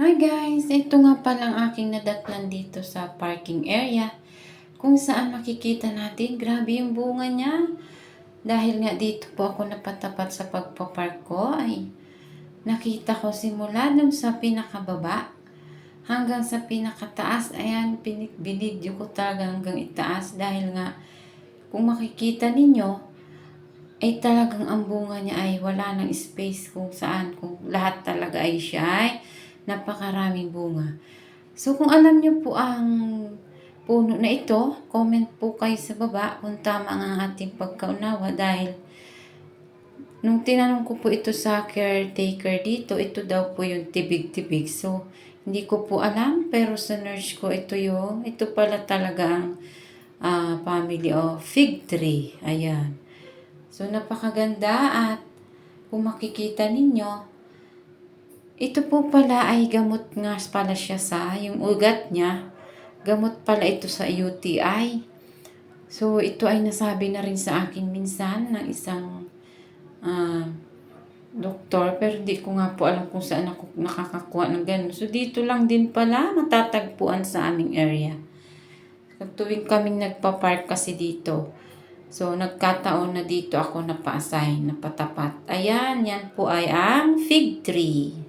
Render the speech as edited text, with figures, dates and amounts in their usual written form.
Hi guys! Ito nga palang aking nadatnan dito sa parking area kung saan makikita natin, grabe yung bunga niya. Dahil nga dito po ako napatapat sa pagpapark ko ay nakita ko simula dun sa pinakababa hanggang sa pinakataas. Ayan, binidyo ko talaga hanggang itaas dahil nga kung makikita ninyo ay talagang ang bunga niya ay wala ng space kung saan, kung lahat talaga ay siya ay napakaraming bunga. So kung alam niyo po ang puno na ito, comment po kayo sa baba kung tama ang ating pagkaunawa dahil nung tinanong ko po ito sa caretaker dito, ito daw po yung tibig-tibig. So hindi ko po alam pero sa nurse ko ito pala talaga ang family of fig tree. Ayan. So napakaganda at kung makikita ninyo, ito po pala ay gamot nga pala siya sa yung ugat niya. Gamot pala ito sa UTI. So ito ay nasabi na rin sa akin minsan ng isang doktor. Pero di ko nga po alam kung saan ako nakakakuha ng ganun. So dito lang din pala matatagpuan sa aming area. Tuwing kaming nagpa-park kasi dito. So nagkataon na dito ako napa-assign, napatapat. Ayan, yan po ay ang fig tree.